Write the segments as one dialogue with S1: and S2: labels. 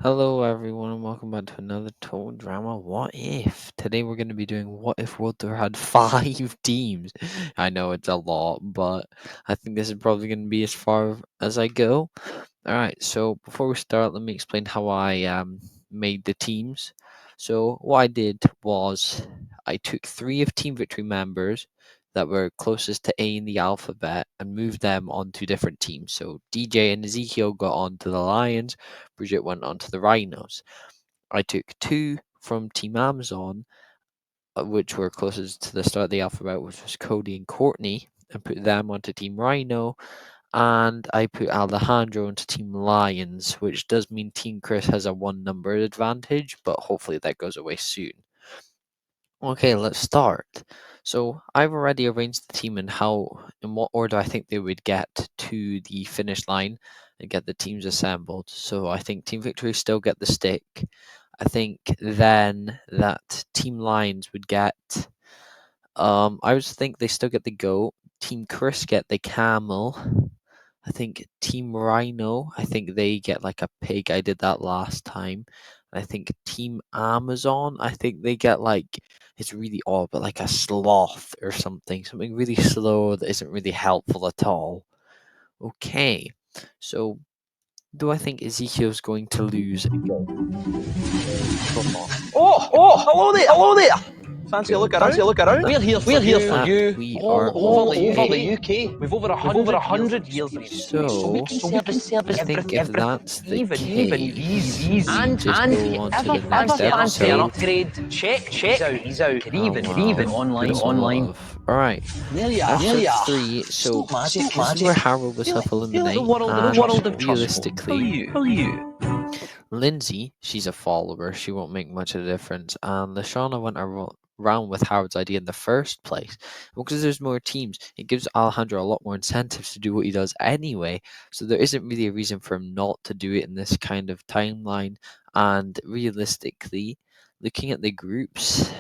S1: Hello, everyone, and welcome back to another Total Drama What If. Today, we're going to be doing What If World Tour had 5 teams. I know it's a lot, but I think this is probably going to be as far as I go. Alright, so before we start, let me explain how I made the teams. So, what I did was I took 3 of Team Victory members that were closest to A in the alphabet and moved them onto different teams. So, DJ and Ezekiel got onto the Lions, Bridget went onto the Rhinos. I took 2 from Team Amazon, which were closest to the start of the alphabet, which was Cody and Courtney, and put them onto Team Rhino. And I put Alejandro into Team Lions, which does mean Team Chris has a 1 number advantage, but hopefully that goes away soon. Okay, let's start. So I've already arranged the team and in what order I think they would get to the finish line and get the teams assembled. So I think Team Victory still get the stick. I think then that Team Lions would get I would think they still get the goat. Team Chris get the camel. I think Team Rhino, I think they get like a pig. I did that last time. I think Team Amazon, I think they get like, it's really odd, but like a sloth or something. Something really slow that isn't really helpful at all. Okay, so do I think Ezekiel's going to lose again?
S2: Hello there. Fancy a look around? We're here for
S1: And
S2: you.
S1: we
S2: All
S1: are
S2: over the
S1: okay.
S2: UK. We've over 100 years of experience.
S1: So,
S2: we can service
S1: I think if
S2: everything.
S1: that's the
S2: Even
S1: case,
S2: these.
S1: we just go on to the next
S2: Fancy an
S1: episode.
S2: upgrade? Check. He's out. Could even online.
S1: That's a lot of. Alright,
S2: There you are.
S1: episode 3. So,
S2: Stop magic.
S1: this is where Harold was
S2: Feel
S1: self-eliminate,
S2: the world of trustful.
S1: realistically,
S2: Who are you?
S1: Lindsay, she's a follower, she won't make much of a difference, and Lashana went around with Howard's idea in the first place. Because there's more teams, it gives Alejandro a lot more incentives to do what he does anyway, so there isn't really a reason for him not to do it in this kind of timeline, and realistically, looking at the groups,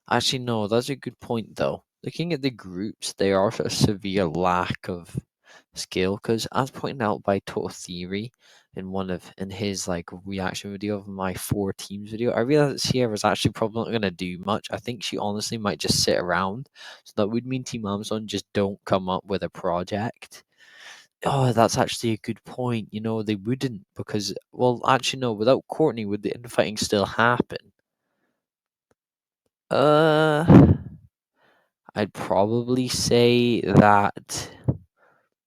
S1: actually no, that's a good point though. Looking at the groups, they are a severe lack of skill because as pointed out by Total Theory in his like reaction video of my 4 teams video, I realized that Sierra's actually probably not gonna do much. I think she honestly might just sit around. So that would mean Team Amazon just don't come up with a project. Oh, that's actually a good point. They wouldn't because well actually no, without Courtney would the infighting still happen? I'd probably say that.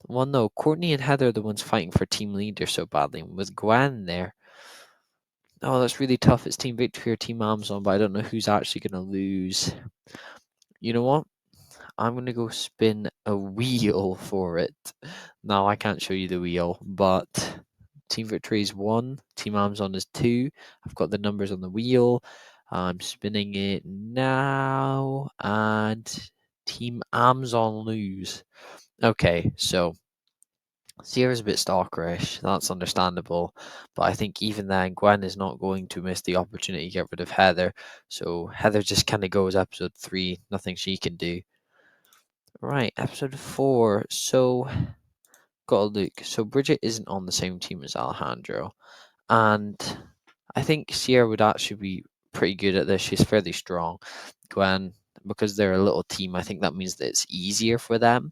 S1: Well, no, Courtney and Heather are the ones fighting for team leader so badly. And with Gwen there, oh, that's really tough. It's Team Victory or Team Amazon, but I don't know who's actually going to lose. You know what? I'm going to go spin a wheel for it. Now, I can't show you the wheel, but Team Victory is 1, Team Amazon is 2. I've got the numbers on the wheel. I'm spinning it now, and Team Amazon lose. Okay, so Sierra's a bit stalkerish, that's understandable, but I think even then Gwen is not going to miss the opportunity to get rid of Heather, so Heather just kind of goes episode 3, nothing she can do. Right, episode 4, so gotta look. So Bridget isn't on the same team as Alejandro, and I think Sierra would actually be pretty good at this, she's fairly strong. Gwen, because they're a little team, I think that means that it's easier for them.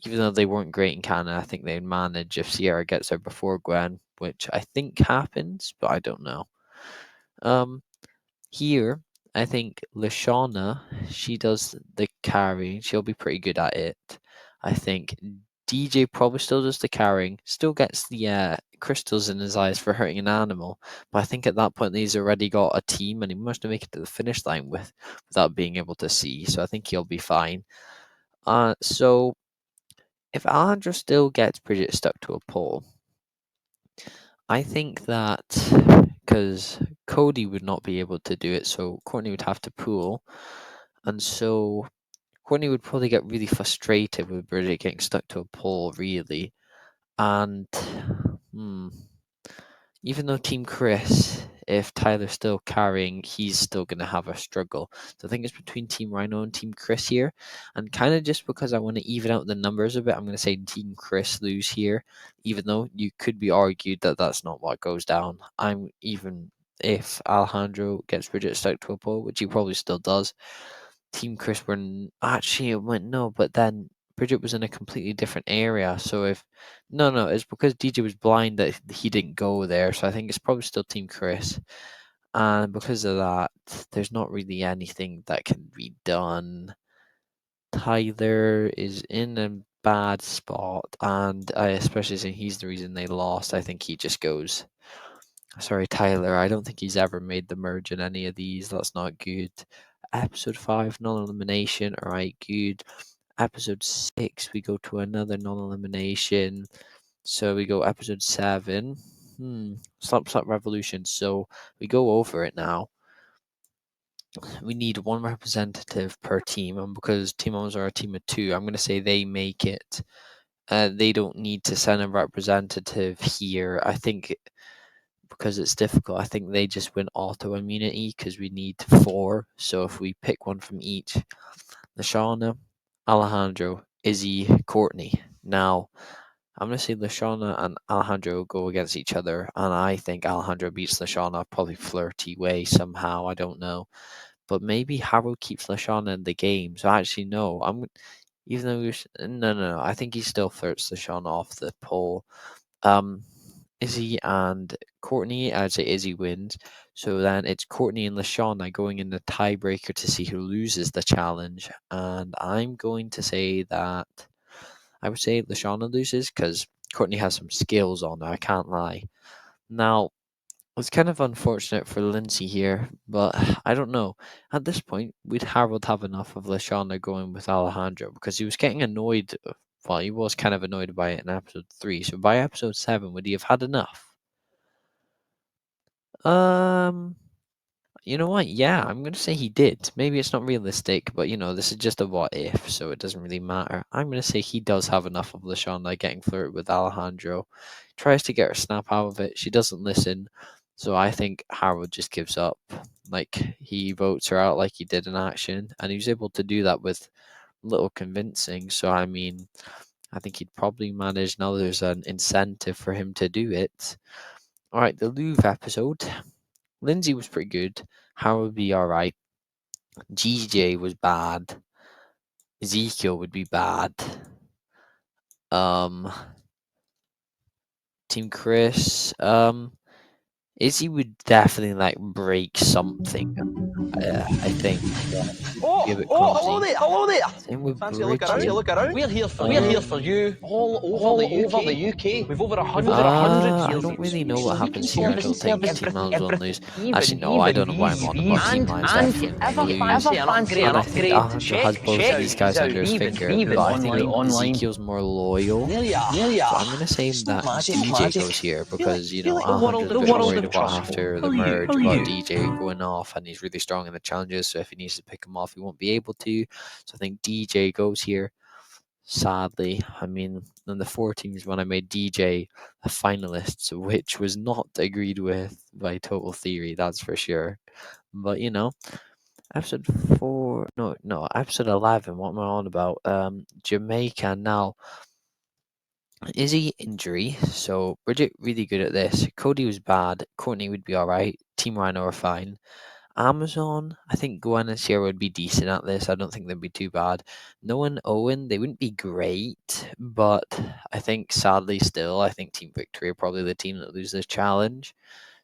S1: Even though they weren't great in Canada, I think they'd manage if Sierra gets there before Gwen, which I think happens, but I don't know. Here, I think Lashana, she does the carrying. She'll be pretty good at it. I think DJ probably still does the carrying, still gets the crystals in his eyes for hurting an animal. But I think at that point he's already got a team and he must make it to the finish line without being able to see. So I think he'll be fine. So if Alejandro still gets Bridget stuck to a pole, I think that because Cody would not be able to do it, so Courtney would have to pull, and so Courtney would probably get really frustrated with Bridget getting stuck to a pole, really. And even though Team Chris if Tyler's still carrying, he's still going to have a struggle. So I think it's between Team Rhino and Team Chris here. And kind of just because I want to even out the numbers a bit, I'm going to say Team Chris lose here, even though you could be argued that that's not what goes down. I'm even if Alejandro gets Bridget stuck to a pole, which he probably still does. Team Chris were actually it went no, but then Bridget was in a completely different area. So if no, it's because DJ was blind that he didn't go there. So I think it's probably still Team Chris. And because of that, there's not really anything that can be done. Tyler is in a bad spot, and especially since he's the reason they lost, I think he just goes. Sorry, Tyler. I don't think he's ever made the merge in any of these. That's not good. Episode 5, non elimination. Alright, good. Episode 6, we go to another non elimination. So we go episode 7. Slap Slap Revolution. So we go over it now. We need one representative per team. And because Team Moms are a team of 2, I'm going to say they make it. They don't need to send a representative here. I think because it's difficult, I think they just win auto immunity because we need 4. So if we pick one from each, Lashana, Alejandro, Izzy, Courtney. Now, I'm going to say Lashana and Alejandro go against each other, and I think Alejandro beats Lashana, probably flirty way somehow, I don't know. But maybe Harold keeps Lashana in the game. So actually, no, even though no, I think he still flirts Lashana off the pole. Izzy and Courtney, I'd say Izzy wins. So then it's Courtney and Lashana going in the tiebreaker to see who loses the challenge. And I'm going to say that I would say Lashana loses because Courtney has some skills on her, I can't lie. Now, it's kind of unfortunate for Lindsay here, but I don't know. At this point, would Harold have enough of Lashana going with Alejandro? Because he was getting annoyed. Well, he was kind of annoyed by it in episode 3. So by episode 7, would he have had enough? Um, you know what? Yeah, I'm going to say he did. Maybe it's not realistic, but this is just a what if, so it doesn't really matter. I'm going to say he does have enough of Lashana getting flirted with Alejandro. Tries to get her snap out of it. She doesn't listen. So I think Harold just gives up. Like, he votes her out like he did in action, and he was able to do that with little convincing. So, I mean, I think he'd probably manage. Now there's an incentive for him to do it. All right, the Louvre episode. Lindsay was pretty good. Harold would be all right. GJ was bad. Ezekiel would be bad. Um, Team Chris. Izzy would definitely like break something. I think.
S2: Oh,
S1: Give it
S2: hello
S1: clumsy.
S2: there, hello there.
S1: Same with
S2: Fancy
S1: Bridget.
S2: a look around? We're here for you, all over the UK. We've over a hundred
S1: I
S2: years
S1: don't really know
S2: experience.
S1: what
S2: We
S1: happens
S2: can
S1: here. I
S2: solve
S1: don't think
S2: everything,
S1: Team Lions won't lose. Actually,
S2: even
S1: no, I don't know what I'm
S2: these
S1: on about. Team Lions definitely lose. And I think Alejandro has both of these guys under his finger, but I think Ezekiel's more loyal.
S2: There you are,
S1: So I'm gonna say that DJ goes here because
S2: like the
S1: Alejandro's a
S2: the
S1: bit
S2: world's
S1: worried
S2: in
S1: about
S2: trouble.
S1: after the merge about DJ going off, and he's really strong in the challenges. So if he needs to pick him off, he won't be able to. So I think DJ goes here. Sadly, I mean, in the 4 teams when I made DJ a finalist, which was not agreed with by Total Theory, that's for sure. But episode 4, no, episode 11. What am I on about? Jamaica now. Izzy injury, so Bridget really good at this. Cody was bad. Courtney would be alright. Team Rhino are fine. Amazon, I think Gwen and Sierra would be decent at this. I don't think they'd be too bad. Noah and Owen, they wouldn't be great, but I think sadly still, I think Team Victory are probably the team that loses this challenge.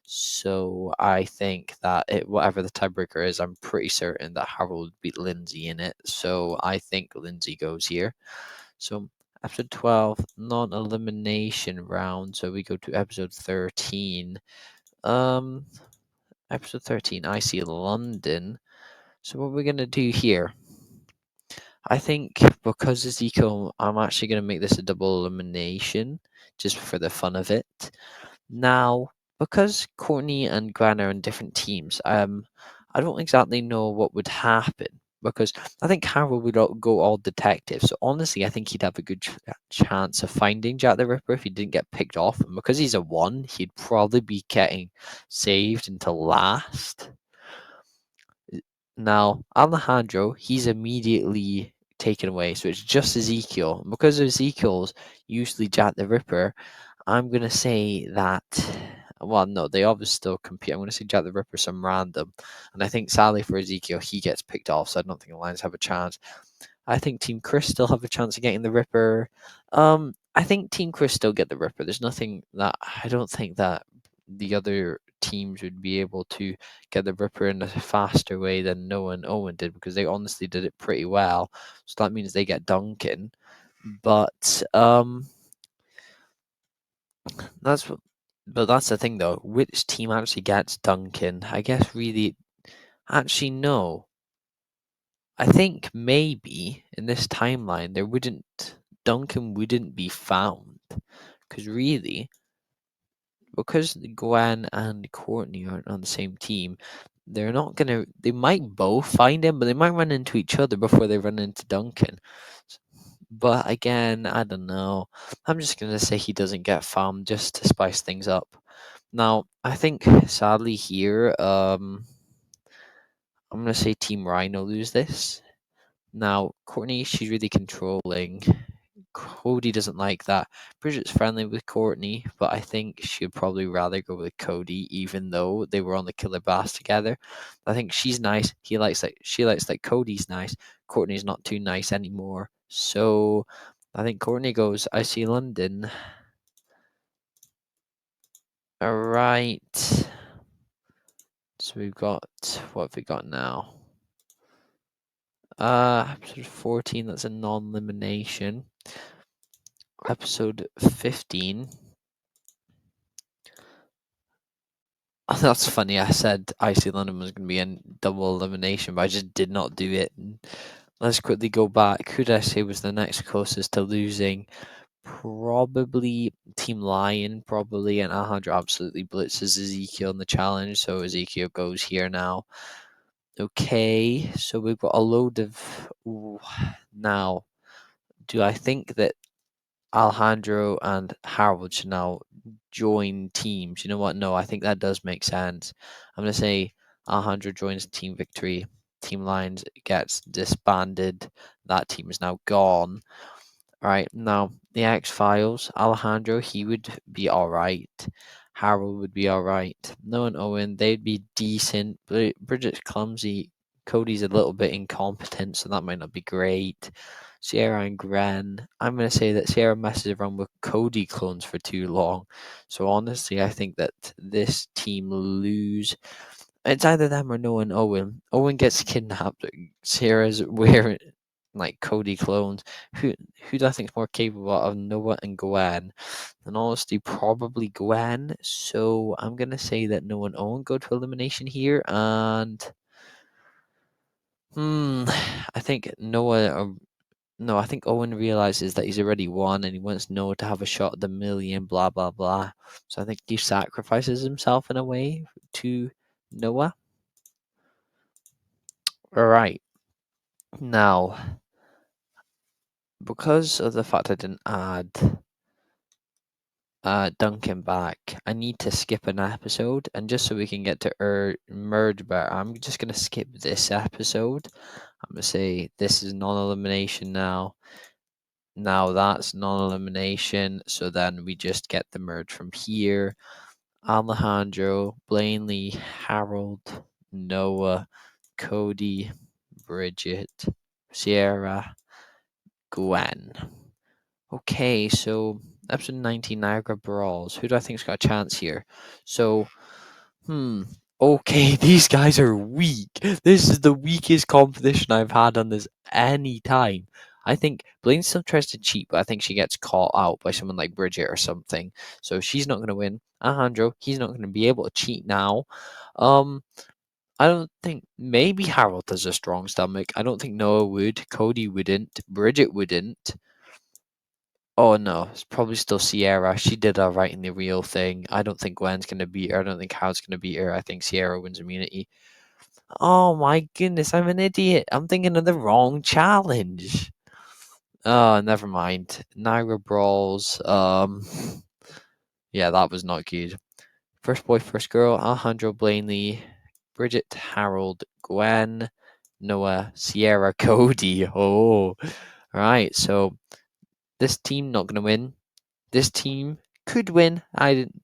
S1: So I think that whatever the tiebreaker is, I'm pretty certain that Harold would beat Lindsay in it. So I think Lindsay goes here. So episode 12, non-elimination round. So we go to episode 13. Episode 13, Icy London. So what we're gonna do here, I think because Ezekiel, I'm actually gonna make this a double elimination just for the fun of it. Now, because Courtney and Gran are in different teams, I don't exactly know what would happen. because I think Harold would go all detective. So honestly, I think he'd have a good chance of finding Jack the Ripper if he didn't get picked off. And because he's a one, he'd probably be getting saved until last. Now, Alejandro, he's immediately taken away. So it's just Ezekiel. And because Ezekiel's usually Jack the Ripper, I'm going to say that. Well, no, they obviously still compete. I'm going to say Jack the Ripper, some random. And I think sadly for Ezekiel, he gets picked off. So I don't think the Lions have a chance. I think Team Chris still have a chance of getting the Ripper. I think Team Chris still get the Ripper. There's nothing that I don't think that the other teams would be able to get the Ripper in a faster way than Noah and Owen did because they honestly did it pretty well. So that means they get Duncan. But that's but that's the thing though. Which team actually gets Duncan? I guess really, actually no. I think maybe in this timeline there wouldn't Duncan wouldn't be found because really because Gwen and Courtney aren't on the same team, they're not gonna. They might both find him, but they might run into each other before they run into Duncan. But again, I don't know. I'm just gonna say he doesn't get found just to spice things up. Now, I think sadly here, I'm gonna say Team Rhino lose this. Now, Courtney, she's really controlling. Cody doesn't like that. Bridget's friendly with Courtney, but I think she'd probably rather go with Cody, even though they were on the Killer Bass together. I think she's nice. She likes that Cody's nice. Courtney's not too nice anymore. So I think Courtney goes Icy London. Alright. So we've got what have we got now? Episode 14, that's a non-elimination. Episode 15. Oh, that's funny. I said Icy London was going to be in double elimination, but I just did not do it. And let's quickly go back. Who did I say was the next closest to losing? Probably Team Lion, probably. And Alejandro absolutely blitzes Ezekiel in the challenge, so Ezekiel goes here now. Okay, so we've got a load of. Ooh, now, do I think that Alejandro and Harold should now join teams? You know what? No, I think that does make sense. I'm going to say Alejandro joins Team Victory. Team Lions gets disbanded. That team is now gone. All right, now the X Files, Alejandro, he would be all right. Harold would be all right. Noah and Owen, they'd be decent. But Bridget's clumsy. Cody's a little bit incompetent, so that might not be great. Sierra and Gren, I'm going to say that Sierra messes around with Cody clones for too long. So honestly, I think that this team lose. It's either them or Noah and Owen. Owen gets kidnapped. Sierra's wearing like Cody clones. Who do I think is more capable of Noah and Gwen? And honestly, probably Gwen. So I'm gonna say that Noah and Owen go to elimination here, and I think Noah. No, I think Owen realizes that he's already won, and he wants Noah to have a shot at the million. Blah blah blah. So I think he sacrifices himself in a way to Noah. All right. Now, because of the fact I didn't add Duncan back, I need to skip an episode, and just so we can get to merge better, I'm just gonna skip this episode. I'm gonna say this is non-elimination now. Now that's non-elimination, so then we just get the merge from here. Alejandro, Blaney, Harold, Noah, Cody, Bridget, Sierra, Gwen. Okay, so episode 19, Niagara Brawls. Who do I think's got a chance here? So, okay, these guys are weak. This is the weakest competition I've had on this any time. I think Blaine still tries to cheat, but I think she gets caught out by someone like Bridget or something. So she's not going to win. Alejandro, he's not going to be able to cheat now. Um, I don't think maybe Harold has a strong stomach. I don't think Noah would. Cody wouldn't. Bridget wouldn't. Oh no, it's probably still Sierra. She did alright in the real thing. I don't think Gwen's gonna beat her. I don't think Harold's gonna beat her. I think Sierra wins immunity. Oh my goodness, I'm an idiot. I'm thinking of the wrong challenge. Oh, never mind. Niagara Brawls. Yeah, that was not good. First boy, first girl. Alejandro, Blaney, Bridget, Harold, Gwen, Noah, Sierra, Cody. Oh, right. So this team not gonna win. This team could win. I didn't.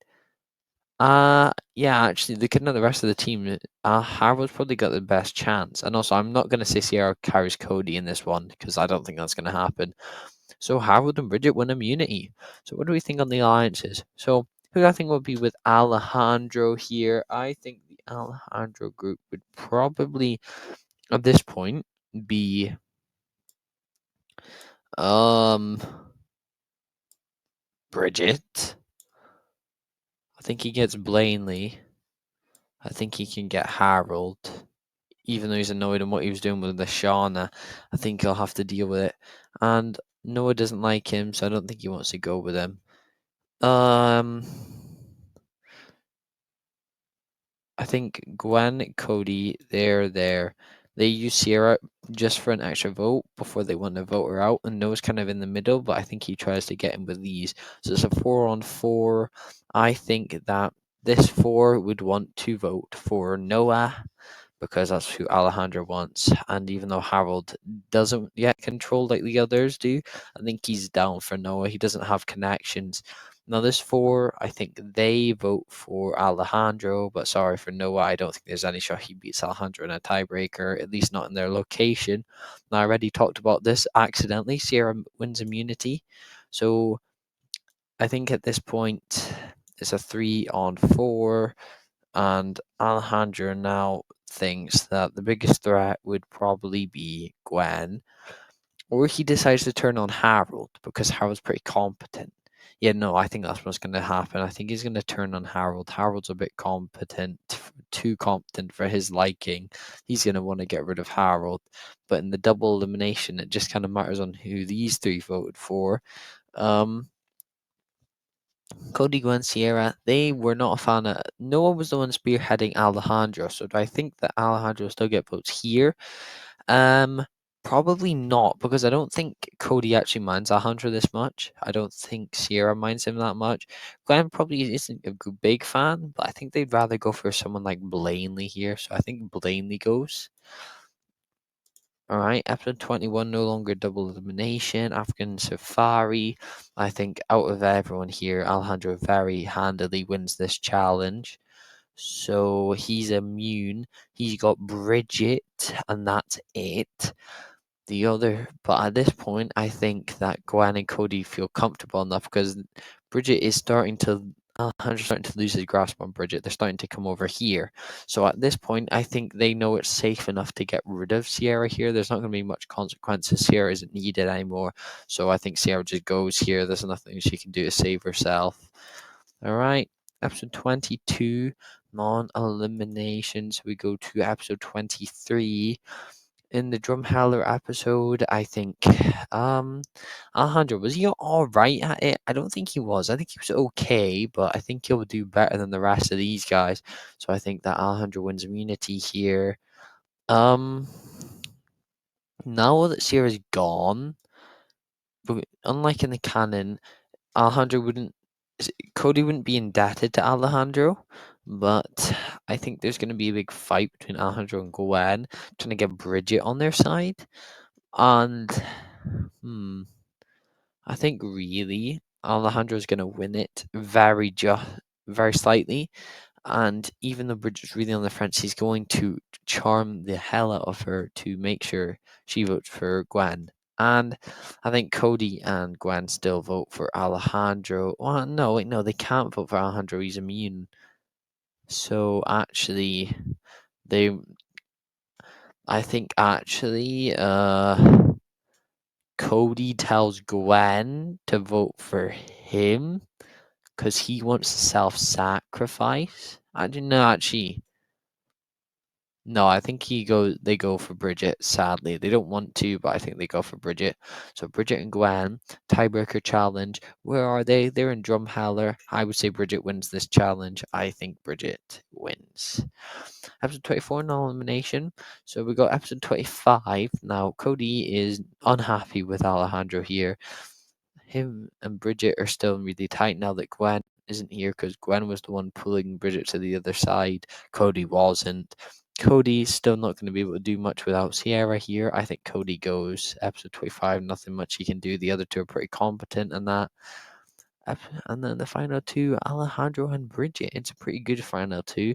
S1: Yeah, actually, looking at the rest of the team, Harold's probably got the best chance. And also, I'm not going to say Sierra carries Cody in this one because I don't think that's going to happen. So Harold and Bridget win immunity. So what do we think on the alliances? So who do I think would be with Alejandro here? I think the Alejandro group would probably, at this point, be um Bridget. I think he gets Blaney. I think he can get Harold. Even though he's annoyed at what he was doing with the Shauna, I think he'll have to deal with it. And Noah doesn't like him, so I don't think he wants to go with him. Um, I think Gwen, Cody, they're there. They use Sierra just for an extra vote before they want to vote her out, and Noah's kind of in the middle, but I think he tries to get in with these. So it's a 4-on-4. I think that this four would want to vote for Noah because that's who Alejandro wants. And even though Harold doesn't yet control like the others do, I think he's down for Noah. He doesn't have connections. Now, this four, I think they vote for Alejandro, but sorry for Noah. I don't think there's any shot he beats Alejandro in a tiebreaker, at least not in their location. Now, I already talked about this accidentally. Sierra wins immunity. So I think at this point, it's a 3-on-4. And Alejandro now thinks that the biggest threat would probably be Gwen, or he decides to turn on Harold because Harold's pretty competent. Yeah, no, I think that's what's going to happen. I think he's going to turn on Harold. Harold's a bit competent, too competent for his liking. He's going to want to get rid of Harold. But in the double elimination, it just kind of matters on who these three voted for. Um, Cody, Gwen, Sierra, they were not a fan of. Noah was the one spearheading Alejandro, so do I think that Alejandro will still get votes here? Um, Probably not, because I don't think Cody actually minds Alejandro this much. I don't think Sierra minds him that much. Gwen probably isn't a big fan, but I think they'd rather go for someone like Blaney here, so I think Blaney goes. All right, episode 21, no longer double elimination, African Safari. I think out of everyone here, Alejandro very handily wins this challenge. So he's immune. He's got Bridget, and that's it. But at this point, I think that Gwen and Cody feel comfortable enough because Bridget is starting to. Alejandro's starting to lose his grasp on Bridget. They're starting to come over here. So at this point, I think they know it's safe enough to get rid of Sierra here. There's not going to be much consequences. Sierra isn't needed anymore. So I think Sierra just goes here. There's nothing she can do to save herself. All right. Episode 22, non eliminations. We go to episode 23. In the Drumheller episode, I think um Alejandro, was he all right at it? I don't think he was. I think he was okay, but I think he'll do better than the rest of these guys. So I think that Alejandro wins immunity here. Um Now that Sierra's gone, but unlike in the canon, Alejandro wouldn't Cody wouldn't be indebted to Alejandro, but I think there's gonna be a big fight between Alejandro and Gwen trying to get Bridget on their side. And hmm, I think really Alejandro's gonna win it very slightly. And even though Bridget's really on the fence, he's going to charm the hell out of her to make sure she votes for Gwen. And I think Cody and Gwen still vote for Alejandro. Well, no, wait, no, they can't vote for Alejandro. He's immune. So actually, they, I think actually, Cody tells Gwen to vote for him because he wants to self-sacrifice. I didn't know actually. No, I think they go for Bridget, sadly. They don't want to, but I think they go for Bridget. So Bridget and Gwen, tiebreaker challenge. Where are they? They're in Drumheller. I would say Bridget wins this challenge. I think Bridget wins. Episode 24, no elimination. So we got episode 25. Now Cody is unhappy with Alejandro here. Him and Bridget are still really tight now that Gwen isn't here, because Gwen was the one pulling Bridget to the other side. Cody wasn't. Cody's still not going to be able to do much without Sierra here. I think Cody goes. Episode 25, nothing much he can do. The other two are pretty competent in that. And then the final two, Alejandro and Bridget. It's a pretty good final two.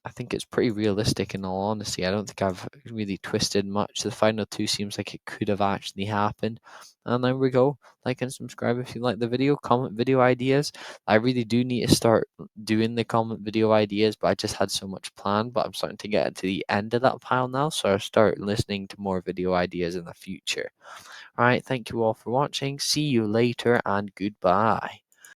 S1: I think it's pretty realistic, in all honesty. I don't think I've really twisted much. The final two seems like it could have actually happened. And there we go. Like and subscribe if you like the video. Comment video ideas. I really do need to start doing the comment video ideas, but I just had so much planned. But I'm starting to get to the end of that pile now, so I'll start listening to more video ideas in the future. Alright, thank you all for watching. See you later and goodbye.